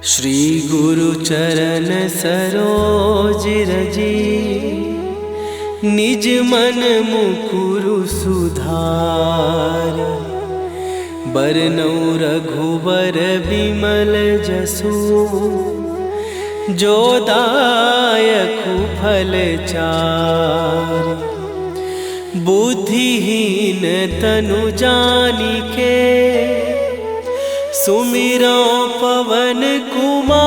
श्री गुरु चरण सरोज रजी, निज मन मुकुरु सुधार। बरनौ रघुबर बिमल जसु, जो दायकु फल चार। बुद्धिहीन तनु जानिके, सुमिरो पवन कुमार।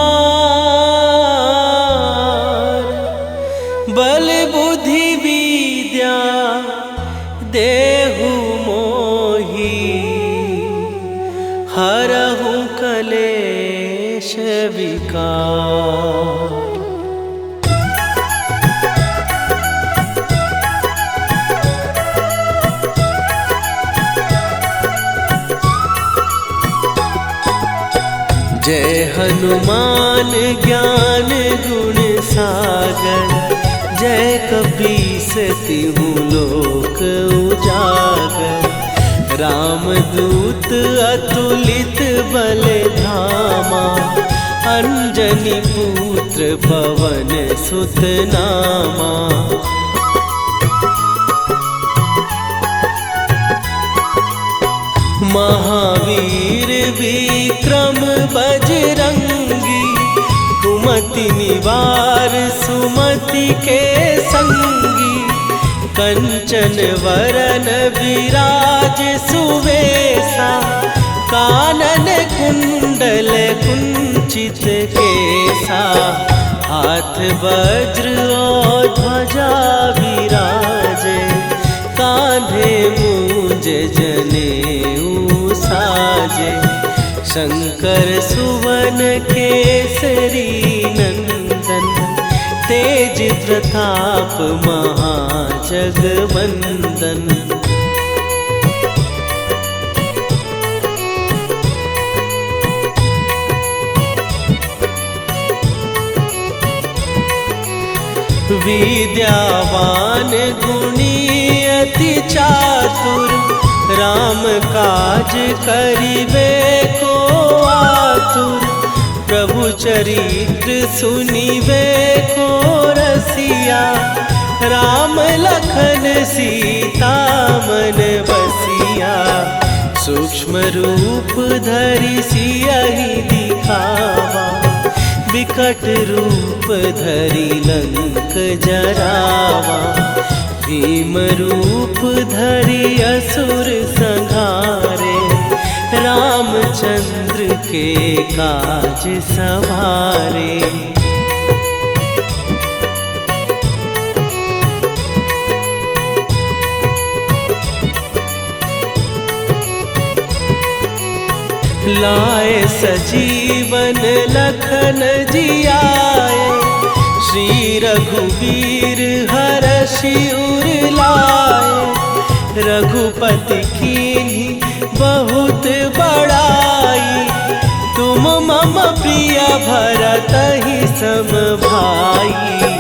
बल बुद्धि विद्या देहु मोहि, हरहु कलेश विकार। जय हनुमान ज्ञान गुण सागर, जय कपीस तिहु लोक उजागर। रामदूत अतुलित बल धामा, अंजनी पुत्र पवन सुत नामा। महावीर विक्रम बजरंगी, कुमति निवार सुमति के संगी। कंचन वरन विराज सुवेशा, कानन कुंडल कुंचित केसा। हाथ वज्र और ध्वजा विराजे, कांधे मूंज जनेऊ साजे। शंकर सुवन केसरी नंदन, तेज प्रताप महाजगवंदन। विद्यावान गुणी अति चातुर, राम काज करिबे को आतुर। प्रभु चरित्र सुनिबे को रसिया, राम लखन सीता मन बसिया। सूक्ष्म रूप धरि सियहि दिखावा, विकट रूप धरि लंक जरावा। भीम रूप धरि असुर संहारे, रामचंद्र के काज सवारे। लाए सजीवन लखन जियाए, श्री रघुवीर हरषि उर लाए। रघुपति कीन्ही बहुत बड़ाई, तुम मम प्रिय भरतहि सम भाई।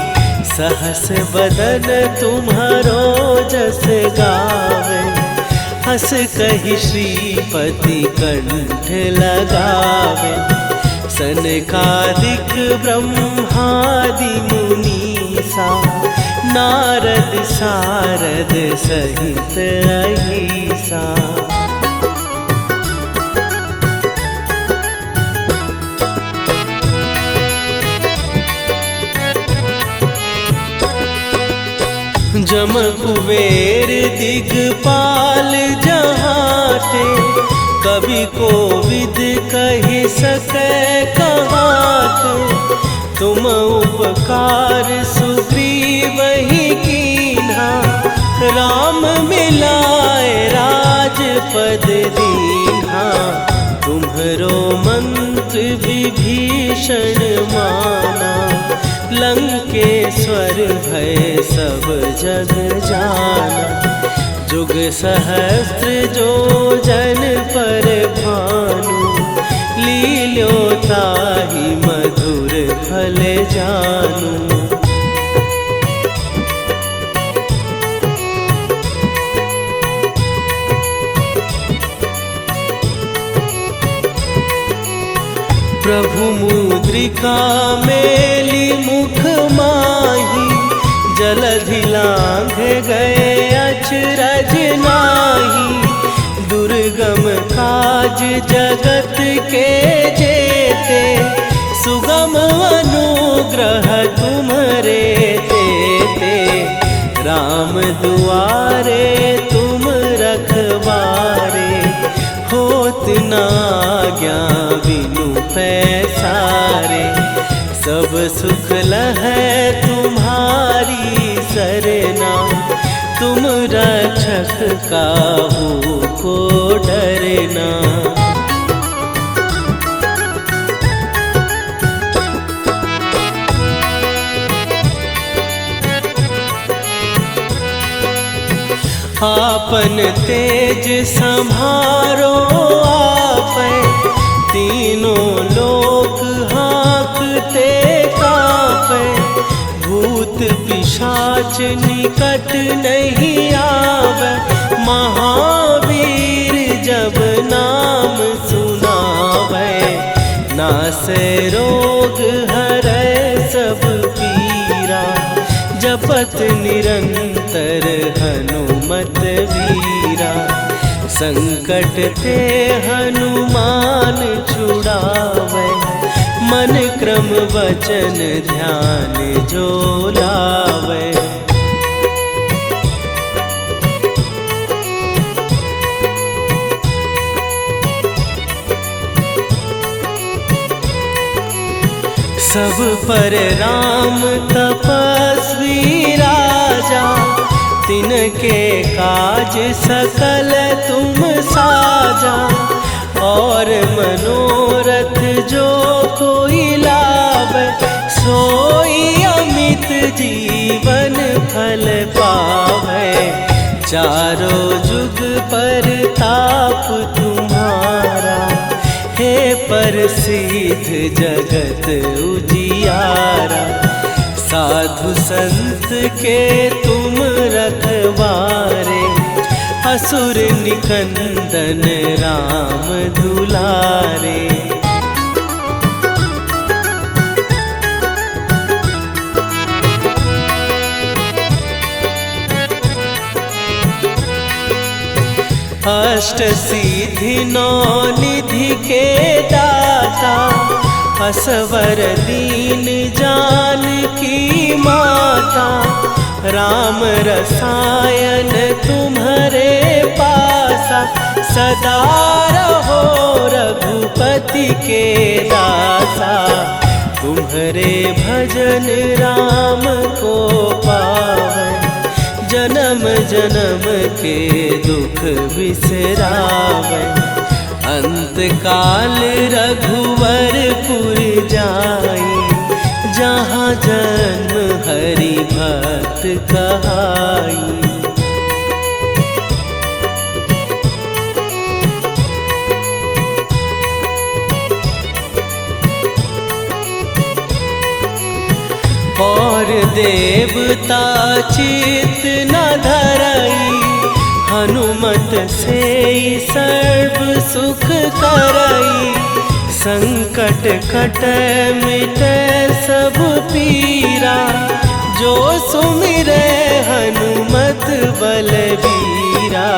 सहस बदन तुम्हारो जस गावे, हस कहि श्रीपति कंठ लगावे। सनकादिक ब्रह्मादि मुनीसा, नारद सारद सहित अहिसा। जम कुबेर दिगपाल जहाते, कवि कोविद कहि सकै कहाते। तुम उपकार सुग्रीवहि कीन्हा, राम मिलाए राजपद दीन्हा। तुम्हरो मंत्र विभीषण माना, लंकेश्वर भय सब जग जाना। जुग सहस्त्र जो जन पर भानु, लील्यो ताहि मधुर फल जानू। प्रभु मुद्रिका मेली मुख माही, जलधि लांघ गए अचरज नाही। दुर्गम काज जगत के जेते, सुगम अनुग्रह तुम्हरे देते। राम दुआरे तुम रखवारे, होत न आज्ञा बिनु पैसारे। सब सुख लहै तुम्हारी सरना, तुम रक्षक काहू को डरना। आपन तेज संभारो आपै, तीनों लोक हाँकते कांपै। भूत पिशाच निकट नहीं आवे, महावीर जब नाम सुनावे। नासै रोग हरै सब पीरा, जपत निरंतर हनुमत वीरा। संकट ते हनुमान छुड़ावे, मन क्रम वचन ध्यान जो लावे। सब पर राम तपस्वी राजा, तिनके काज सकल तुम साजा। और मनोरथ जो कोई लावे, सोई अमित जीवन फल पावे। चारों जुग पर ताप तुम्हारा, हे प्रसिद्ध जगत उजियारा। साधु संत के तुम रखवारे, असुर निकंदन राम दुलारे। अष्ट सिद्धि नौ निधि के दाता, असवर दीन जानकी माता। राम रसायन तुम्हारे पासा, सदा रहो रघुपति के दासा। तुम्हारे भजन राम को पावै, जन्म जन्म के दुख बिसरावे। अंत काल रघुवरपुर जाई, जहाँ जन्म हरि भक्त कहाई। और देवता चित न धरई, हनुमत से सर्व सुख करई। संकट कटै मिटै सब पीरा, जो सुमिरै हनुमत बलबीरा।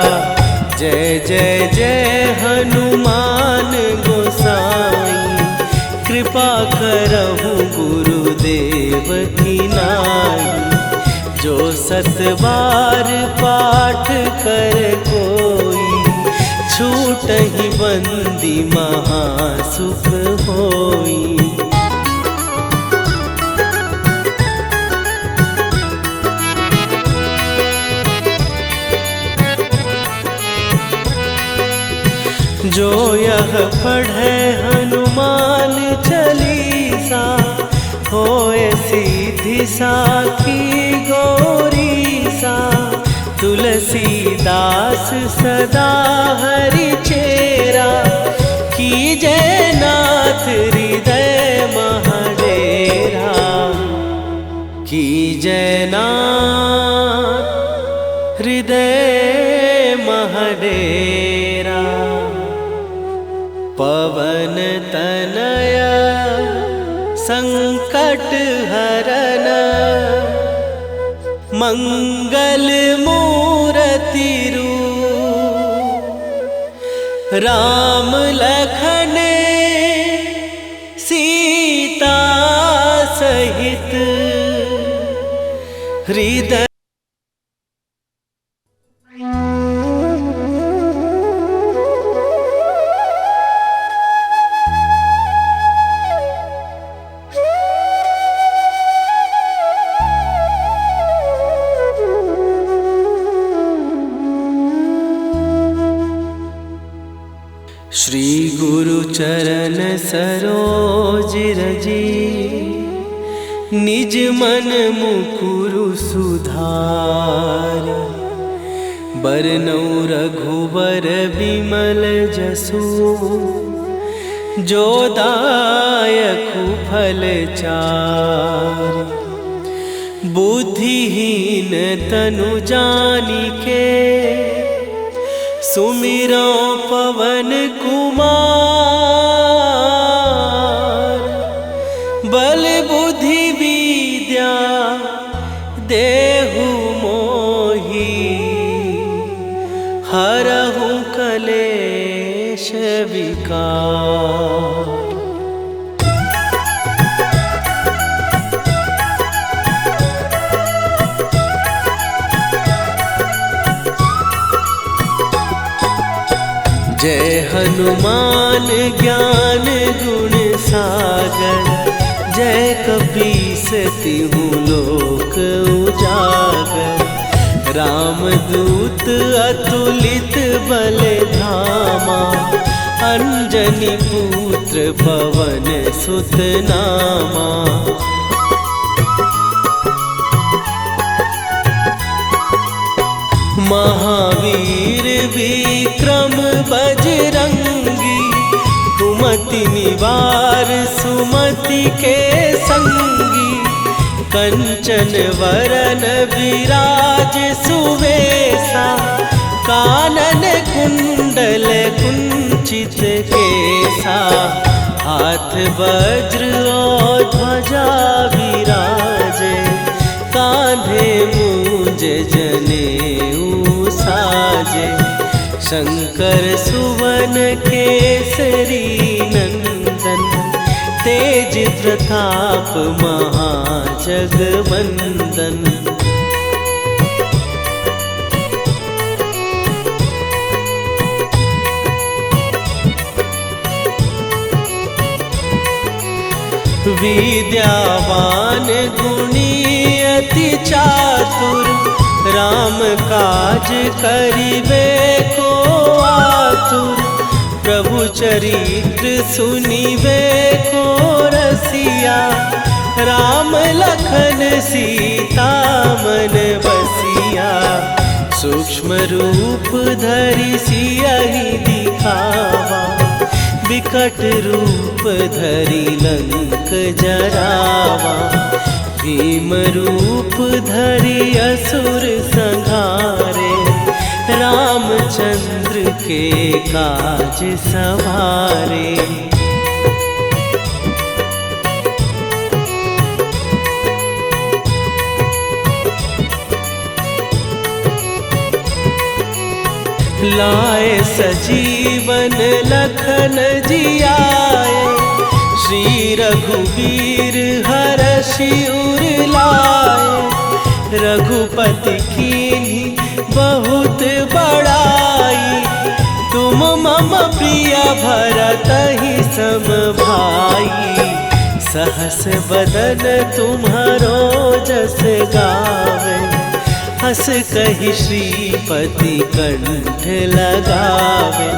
जय जय जय हनुमान गोसाई, कृपा करहु गुरुदेव की नाई। जो सत बार पाठ कर कोई, छूटहि बंदी महासुख होई। जो यह पढ़े हनुमान चालीसा, होए सीधी साखी गौरीसा। तुलसीदास सदा हरि चेरा, कीजै नाथ हृदय महडेरा। कीजै नाथ हृदय महडेरा। पवन तनय संकट हरन मंगल मूर्ति रूप राम लखन सीता सहित हृदय। श्री गुरु चरण सरोज रजी निज मन मुकुरु सुधार। बरनउँ रघुबर बिमल जसु जो दायकु फल चार। बुद्धिहीन तनु जानिके सुमिरो पवन कुमार। बल बुद्धि विद्या देहु मोहि हरहु कलेश विकार। जय हनुमान ज्ञान गुण सागर। जय कपीस तिहु लोक उजागर। रामदूत अतुलित बल धामा। अंजनी पुत्र पवन सुत नामा। महावीर विक्रम बजरंगी। कुमति निवार सुमति के संगी। कंचन वरन विराज सुवेशा। कानन कुंडल कुंचित केसा। हाथ वज्र और ध्वजा विराजे। कांधे मूंज जनेऊ साजे। शंकर सुवन केसरी नंदन। तेज प्रताप महाजगवंदन। विद्यावान गुणी अति चातुर। राम काज करिबे को आतुर। प्रभु चरित्र सुनिबे को रसिया। राम लखन सीता मन बसिया। सूक्ष्म रूप धरि सियहि दिखावा। विकट रूप धरि लंक जरावा। भीम रूप धरि असुर संहारे। रामचंद्र के काज सवारे। लाए सजीवन लखन जियाए। श्री रघुवीर हरषि उर लाए। रघुपति कीन्ही बहुत बड़ाई। तुम मम प्रिय भरतहि सम भाई। सहस बदन तुम्हारो जस गावे। हस कहि श्रीपति कंठ लगावे।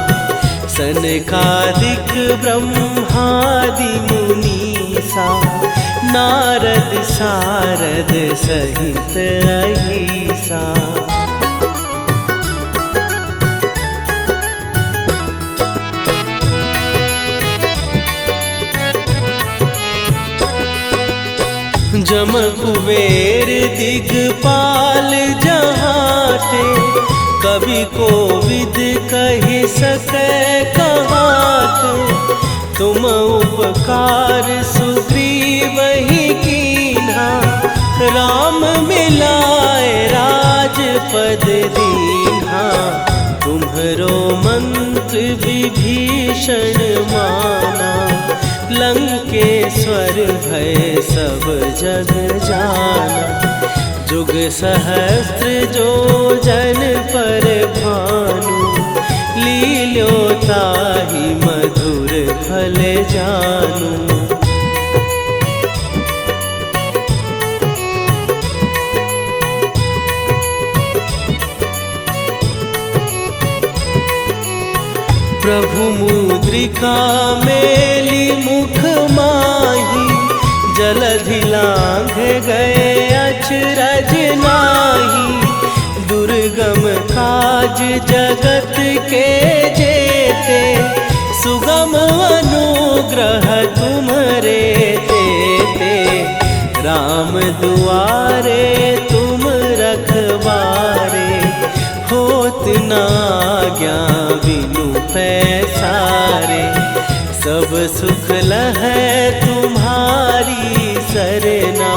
सनकादिक ब्रह्मादि मुनीसा। नारद सारद सहित अहिसा। जम कुबेर दिगपाल जहाते। कवि कोविद कहि सकै कहाते। तुम उपकार सुग्रीव ही कीन्हा, राम मिलाए राजपद दीन्हा। तुम्हरो मंत्र विभीषण माना, लंकेश्वर भय सब जग जाना। जुग सहस्त्र जो जन पर भानु, लील्यो ताहि मधुर फल जानू। प्रभु मुद्रिका मेली मुख माही, जलधि लांघ गए अचरज नाही। दुर्गम काज जगत के जेते, सुगम अनुग्रह तुम्हरे तेते। राम दुआरे तुम रखवारे, होत न आज्ञा बिनु पैसारे। सब सुख लहै तुम्हारी सरना,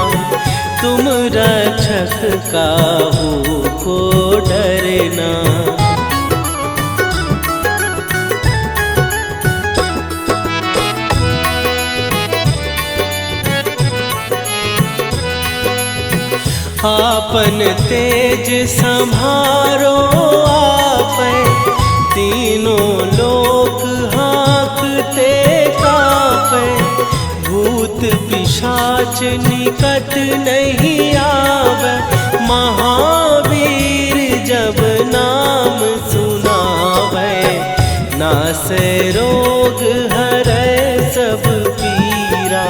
तुम रक्षक काहू को डरना। आपन तेज संभारो आपै, तीनों लोक हाँकते कापै। भूत पिशाच निकट नहीं आवे, महावीर जब नाम सुनावे। नासै रोग हरै सब पीरा,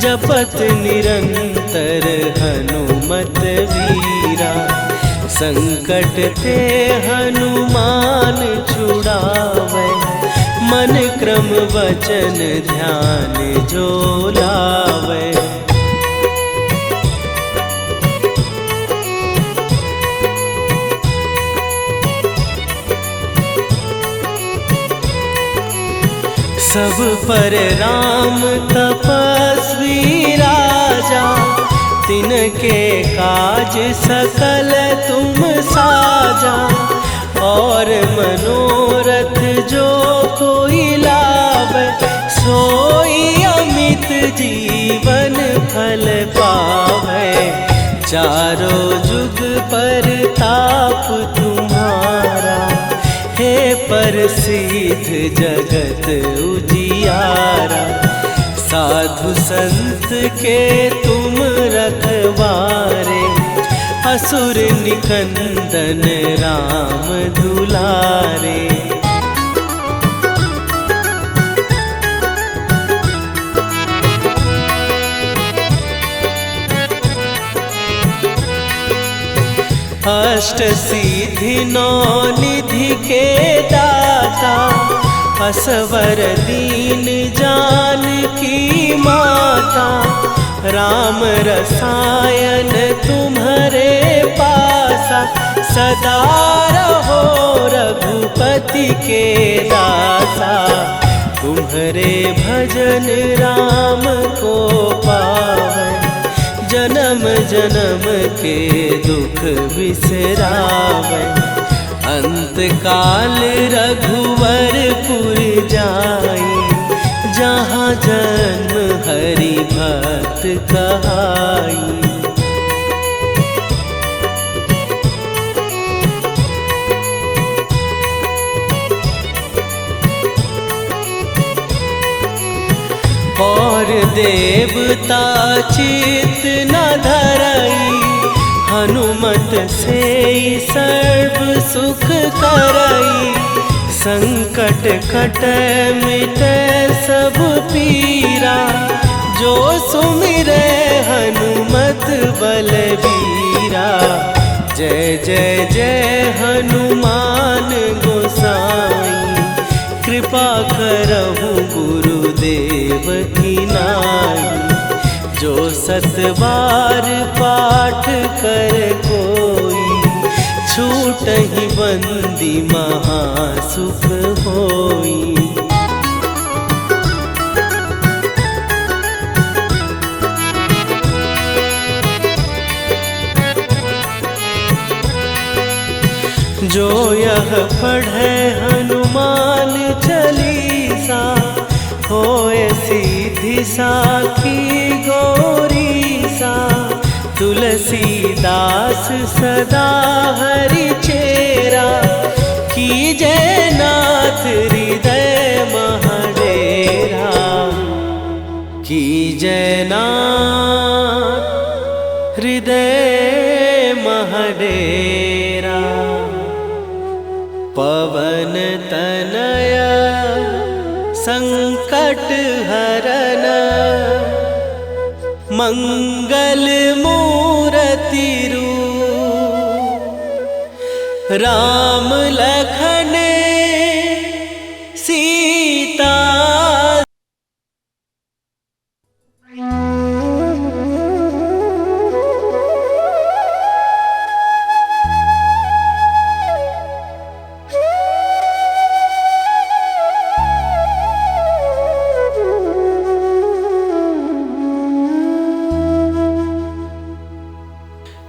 जपत निरंतर हनुमत वीरा। संकट ते हनुमान छुड़ावे, मन क्रम वचन ध्यान जो लावे। सब पर राम तपस्वी राजा, तिनके काज सकल तुम साजा। और मनोरथ जो कोई लावे, सोई अमित जीवन फल पावे। चारों जुग पर ताप तुम्हारा, हे प्रसिद्ध जगत उजियारा। साधु संत के तुम रखवारे, असुर निकंदन राम दुलारे। अष्ट सिद्धि नौ निधि के दाता, असवर दीन जानकी माता। राम रसायन तुम्हारे पासा, सदा रहो रघुपति के दासा। तुम्हारे भजन राम को पावे, जन्म जन्म के दुख बिसरावे। अंत काल रघुवरपुर जाई, जहाँ जन्म हरि भक्त कहाई। और देवता चित न धरई, हनुमत से सर्व सुख करई। संकट कटै मिटै सब पीरा, जो सुमिरै हनुमत बलबीरा। जय जय जय हनुमान गोसाई, कृपा करहु गुरुदेव की नाई। जो सत बार पाठ कर कोई, छूटहि बंदी महासुख होई। जो यह पढ़े हनुमान चालीसा, होए सीधी साखी गौरी सा। तुलसीदास सदा हरि चेरा, कीजय नाथ हृदय महडेरा। कीजय नाथ हृदय महडेरा। पवन तनया संकट हरन, मंगल मूर्ति रूप। राम लखन सीता।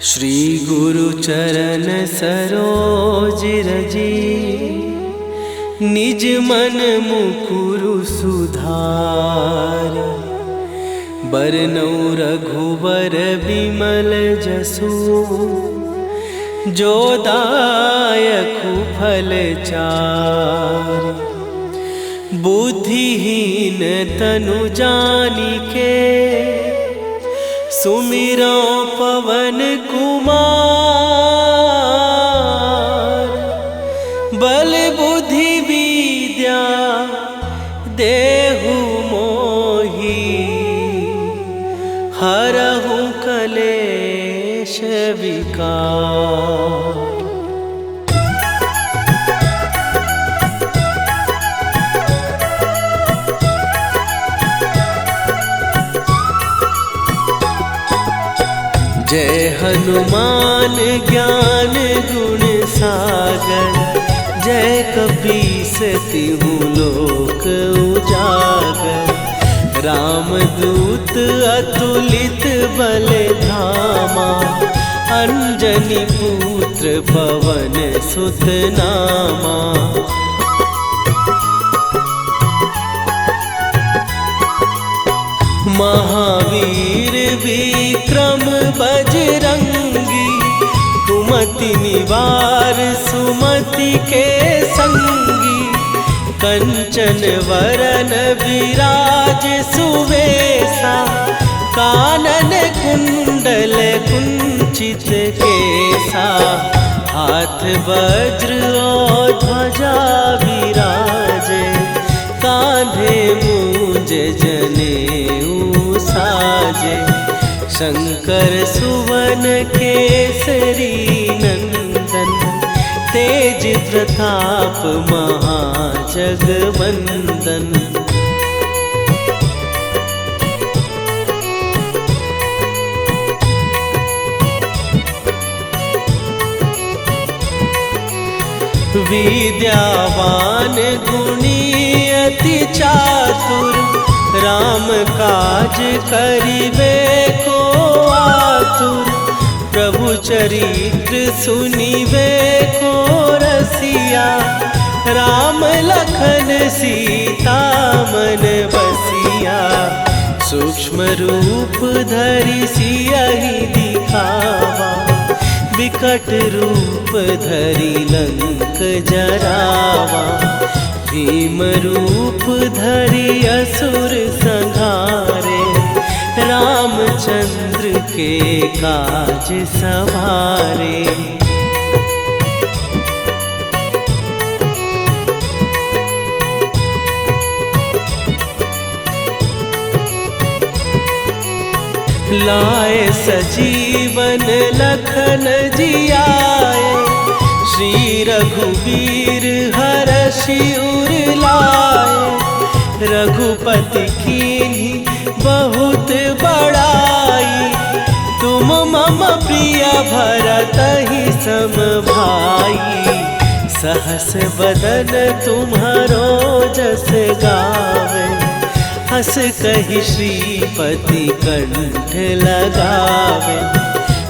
श्री गुरु चरण सरोज रजी, निज मन मुकुरु सुधार। बरनौ रघुबर बिमल जसु, जो दायकु फल चार। बुद्धिहीन तनु जानिके, सुमिरो पवन कुमार। बल बुद्धि विद्या देहु मोहि, हरहु कलेश विकार। जय हनुमान ज्ञान गुण सागर, जय कपीस तिहु लोक उजागर। रामदूत अतुलित बल धामा, अंजनी पुत्र पवन सुत नामा। महावीर विक्रम बजरंगी, कुमति निवार सुमति के संगी। कंचन वरन विराज सुवेशा, कानन कुंडल कुंचित केसा। हाथ वज्र और ध्वजा विराजे, कांधे मूंज जनेऊ साजे। शंकर सुवन केसरी नंदन, तेज प्रताप महाजगवंदन। विद्यावान गुणी अति चातुर, राम काज करिबे को आतुर। प्रभु चरित्र सुनिबे को रसिया, राम लखन सीता मन बसिया। सूक्ष्म रूप धरि सियहि दिखावा, विकट रूप धरि लंक जरावा। भीम रूप धरि असुर संहारे, रामचंद्र के काज सवारे। लाए सजीवन लखन जियाए, श्री रघुवीर हरषि उर लाए। रघुपति कीन्ही बहुत बड़ाई, तुम मम प्रिय भरतहि सम भाई। सहस बदन तुम्हारो जस गावे, हस कहि श्रीपति कंठ लगावे।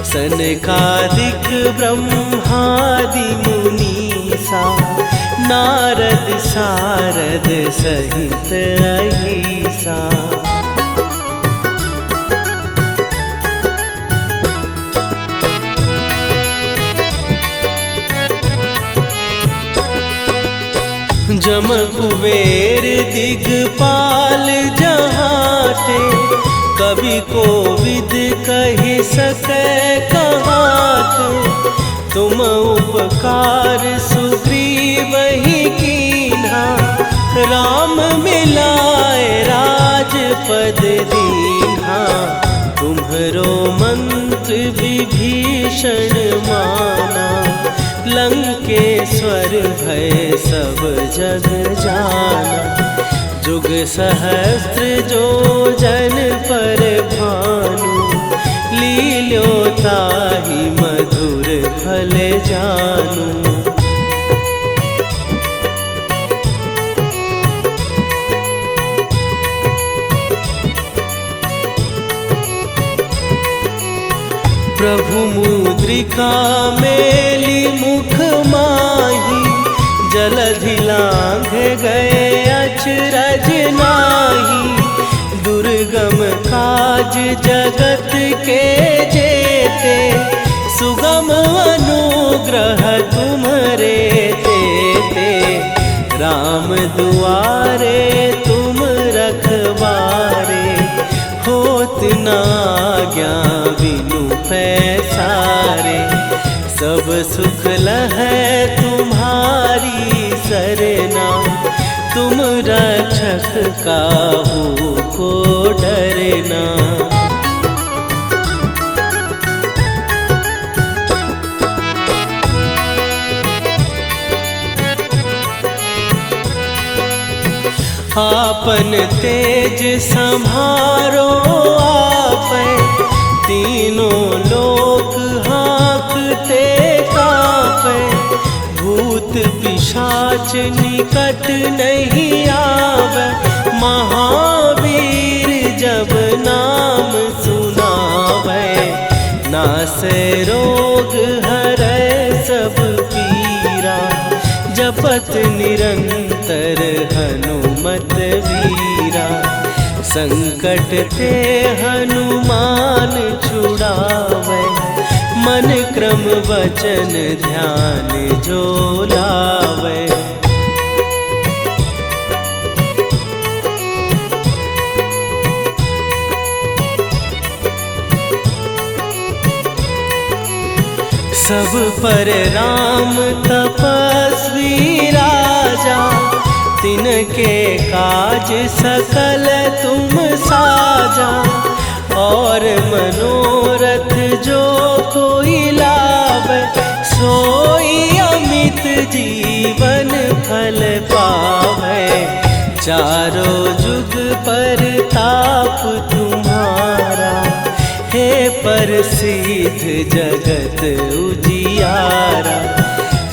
सनकादिक ब्रह्मादि मुनि सा, नारद सारद सहित अहिसा। जम कुबेर दिगपाल जहाँ थे, कवि कोविद कहि सकै कहाते। तुम उपकार सुग्रीव ही कीन्हा, राम मिलाए राजपद दीन्हा। तुम्हरो मंत्र विभीषण माना, लंकेश्वर भय सब जग जाना। जुग सहस्त्र जो जन पर भानु, लील्यो ताहि मधुर फल जानू। प्रभु मुद्रिका मेली मुख माही, जलधि लांघ गए अचरज नाही। दुर्गम काज जगत के जेते, सुगम अनुग्रह तुम्हरे तेते। राम दुआरे तुम रखवारे, होत न आज्ञा बिनु पैसारे। सब सुख लहै तुम्हारी सरना, तुम रक्षक काहू को डरना। आपन तेज संभारो आपै, तीनों लोक हाँकते कांपै। भूत पिशाच निकट नहीं आवे, महावीर जब नाम सुनावे। नासै रोग हरै सब पीरा, जपत निरंतर हनुमत वीरा। संकट ते हनुमान छुड़ावे, मन क्रम वचन ध्यान जो लावे। सब पर राम तपस्वी राजा, तिनके काज सकल तुम साजा। और मनोरथ जो कोई लावे, सोई अमित जीवन फल पावे। चारों जुग पर ताप तुम्हारा, हे प्रसिद्ध जगत उजियारा।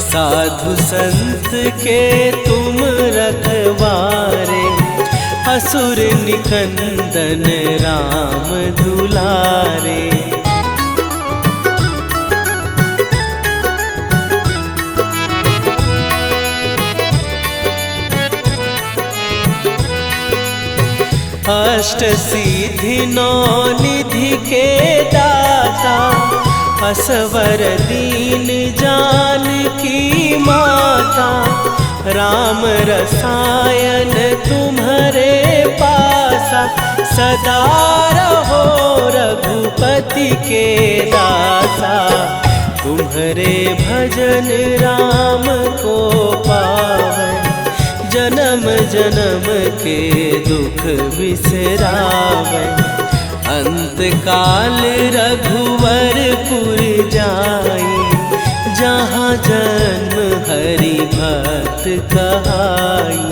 साधु संत के तुम रखवारे, असुर निकंदन राम दुलारे। अष्ट सिद्धि नौ निधि के दाता, असवर दीन जानकी माता। राम रसायन तुम्हारे पासा, सदा रहो रघुपति के दासा। तुम्हारे भजन राम को पावे, जन्म जन्म के दुख बिसरावे। अंत काल रघुवरपुर जाई, जहाँ जन्म हरि भक्त कहाई।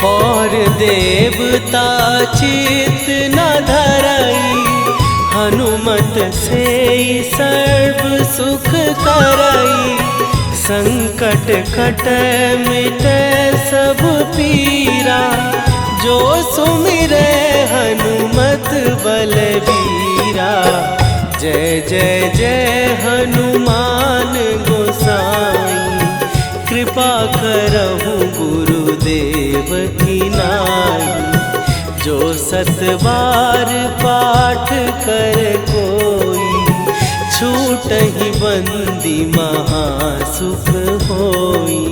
और देवता चित न धरई, हनुमत से सर्व सुख करई। संकट कटै मिटै सब पीरा, जो सुमिरे हनुमत बलबीरा। जय जय जय हनुमान गोसाई, कृपा करहु गुरुदेव की नाई। जो 7 बार पाठ कर कोई, छूटहि बंदी महासुख होई।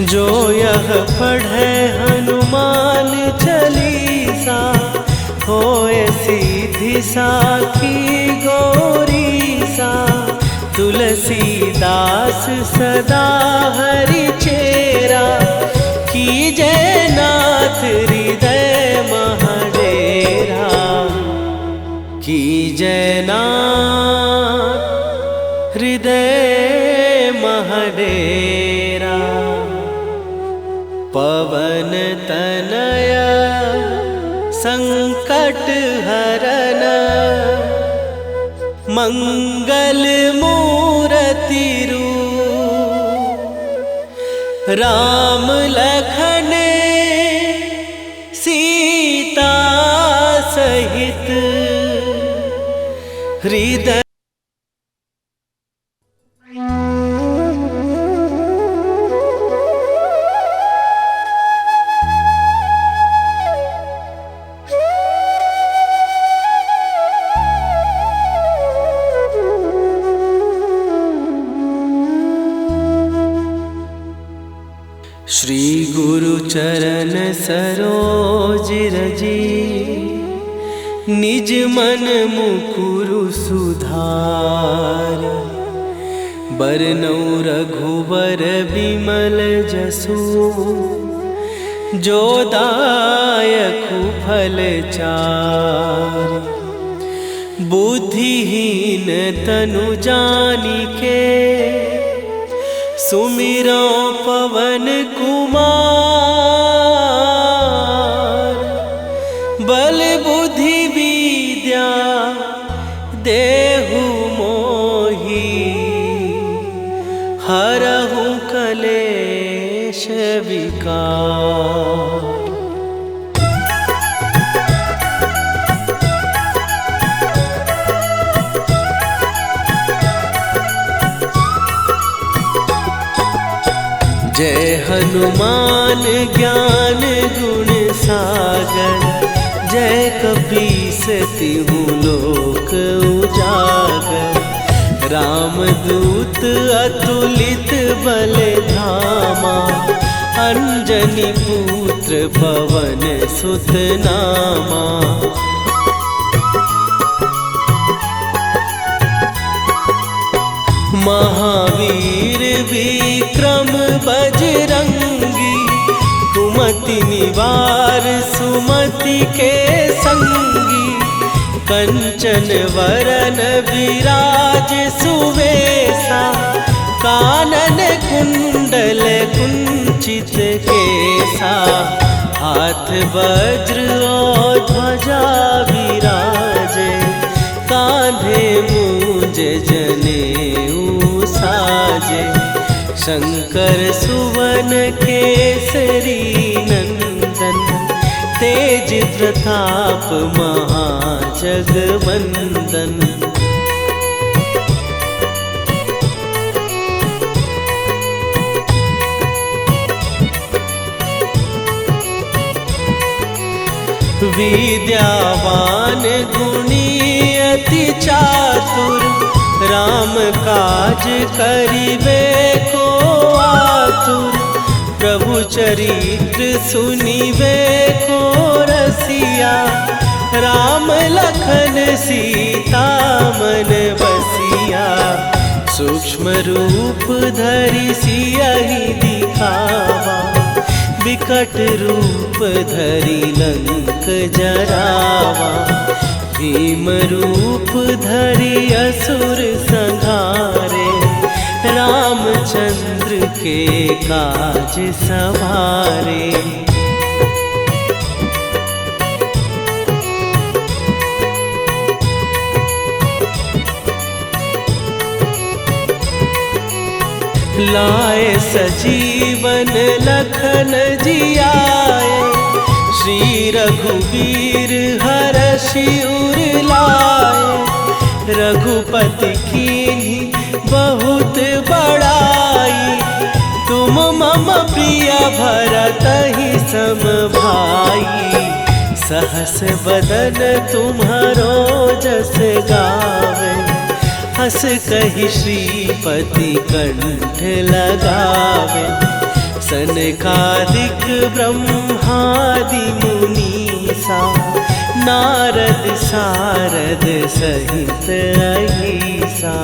जो यह पढ़े हनुमान चालीसा, होए सीधी साखी गौरीसा। तुलसीदास सदा हरि चेरा, कीजय नाथ हृदय महडेरा। कीजय नाथ हृदय महडेरा। पवन तनय संकट हरन, मंगल मूरति रूप। राम लखन सीता सहित, हृदय। श्री गुरु चरण सरोज रजी, निज मन मुकुरु सुधार। बरनौ रघुबर बिमल जसु, जो दायकु फल चार। बुद्धिहीन तनु जानिके, सुमिरो पवन कुमार। बल बुद्धि विद्या देहु मोहि, हरहु कलेश विकार। जय हनुमान ज्ञान गुण सागर, जय कपीस तिहु लोक उजागर। रामदूत अतुलित बल धामा, अंजनी पुत्र पवन सुत नामा। महावीर विक्रम बजरंगी, कुमति निवार सुमति के संगी। कंचन वरन विराज सुवेशा, कानन कुंडल कुंचित केसा। हाथ वज्र और ध्वजा विराजे, कांधे मूंज जनेऊ साजे। शंकर सुवन केसरी नंदन, तेज प्रताप महाजगवंदन। विद्यावान गुणी अति चातुर, राम काज करिबे को आतुर। प्रभु चरित्र सुनिबे को रसिया, राम लखन सीता मन बसिया। सूक्ष्म रूप धरि सियहि दिखावा, विकट रूप धरि लंक जरावा। भीम रूप धरि असुर संहारे, रामचंद्र के काज सवारे। लाए सजीवन लखन जियाए, श्री रघुवीर हरषि उर लाए। रघुपति कीन्ही बहुत बड़ाई, तुम मम प्रिय भरतहि सम भाई। सहस बदन तुम्हारो जस गावे, हस कहि श्रीपति कंठ लगावे। सनकादिक ब्रह्मादि मुनीसा, नारद सारद सहित अहिसा।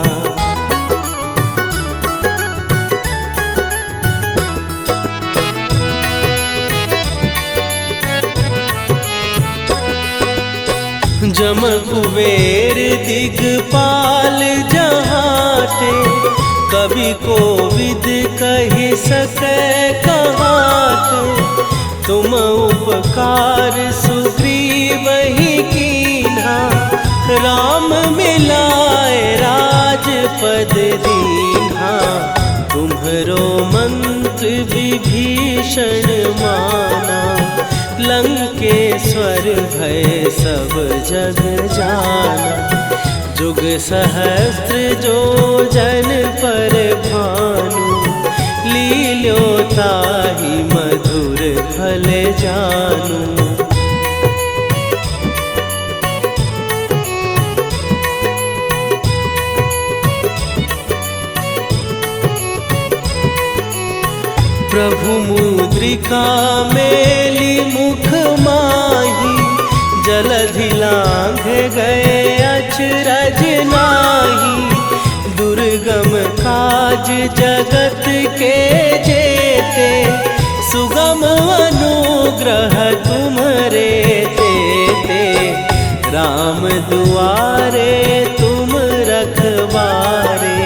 जम कुबेर दिगपाल जहाते, कवि कोविद कहि सकै कहाते। तुम उपकार सुग्रीवहि कीन्हा, राम मिलाए राजपद दीन्हा। तुम्हरो मंत्र विभीषण माना, लंकेश्वर भय सब जग जाना। जुग सहस्त्र जो जन पर भानु, लील्यो ताहि मधुर फल जानू। प्रभु मुद्रिका मेली मुख माही, जलधि लांघ गए अचरज नाही। दुर्गम काज जगत के जेते, सुगम अनुग्रह तुम्हरे तेते। राम दुआरे तुम रखवारे,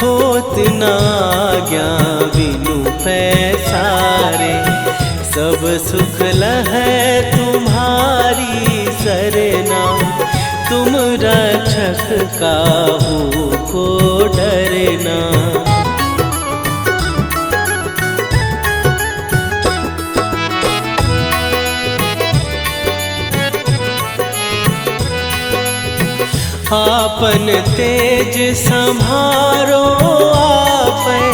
होत न आज्ञा बिनु पैसारे। सब सुख लहै तुम्हारी सरना, तुम रक्षक काहू को डरना। आपन तेज सम्हारो आपै,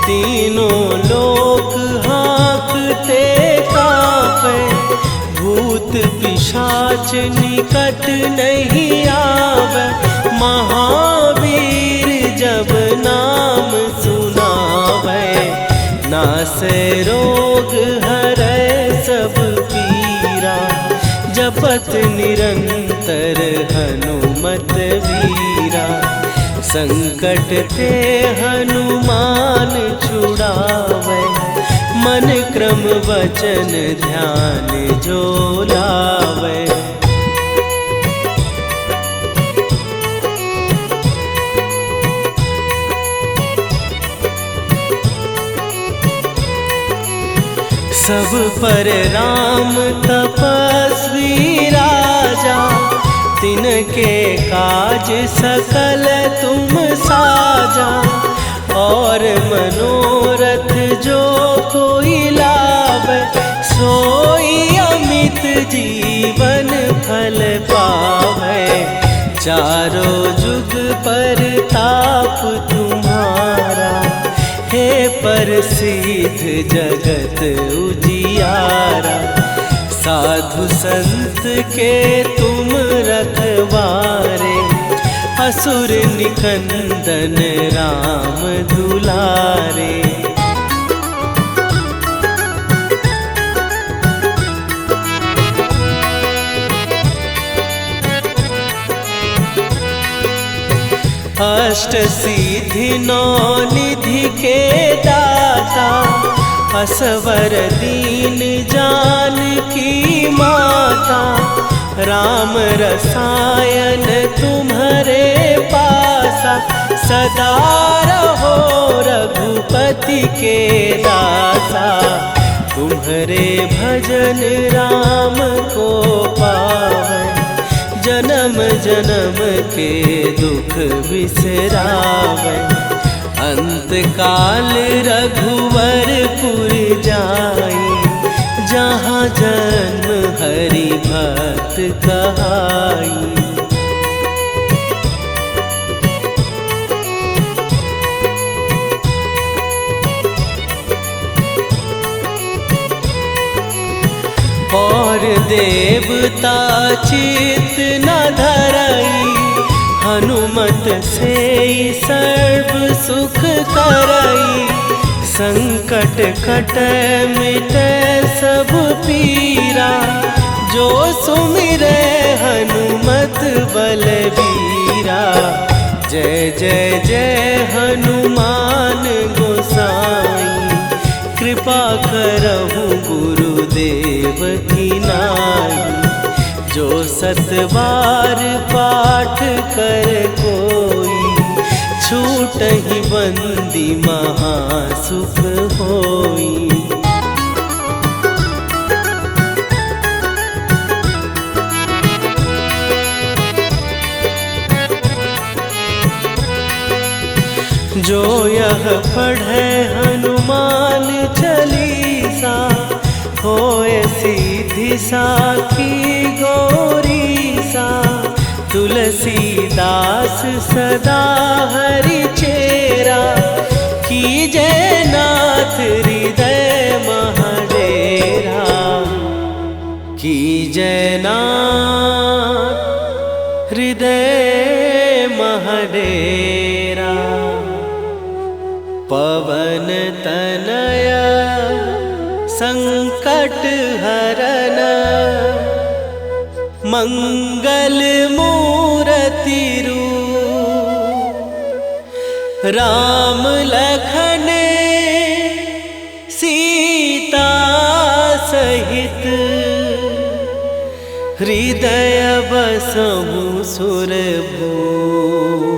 तीनों लोक हाँकते कांपै। भूत पिशाच निकट नहीं आवे, महावीर जब नाम सुनावे। नासै रोग हरै सब पीरा, जपत निरंतर हनुमत वीरा। संकट ते हनुमान छुड़ावे, मन क्रम वचन ध्यान जो लावे। सब पर राम तपस्वी राजा, तिनके काज सकल तुम साजा। और मनोरथ जो कोई लावे, सोई अमित जीवन फल पावे। चारों जुग पर ताप तुम्हारा, हे प्रसिद्ध जगत उजियारा। साधु संत के तुम रखवारे, असुर निकंदन राम दुलारे। अष्ट सिद्धि नौ निधि के दाता, असवर दीन जानकी माता। राम रसायन तुम्हारे पासा, सदा रहो रघुपति के दासा। तुम्हारे भजन राम को पावै, जन्म जन्म के दुख बिसरावै। अंत काल रघुवरपुर जाई, जहाँ जन्म हरि भक्त कहाई। और देवता चित न धरई, हनुमत से सर्व सुख करई। संकट कट मिटे सब पीरा, जो सुमिरे हनुमत बलबीरा। जय जय जय हनुमान गोसाई, कृपा करहु गुरुदेव की नाई। जो सत बार पाठ कर कोई, छूटहि बंदी महासुख होई। जो यह पढ़े हनुमान चालीसा, होए सीधी साखी गौरीसा। तुलसीदास सदा हरि चेरा, कीजय नाथ हृदय महडेरा। कीजय नाथ हृदय महडेरा। पवन तनया संकट हरन, मंगल मूर्ति रूप। राम लखन सीता सहित, हृदय बसहु सुरभूप।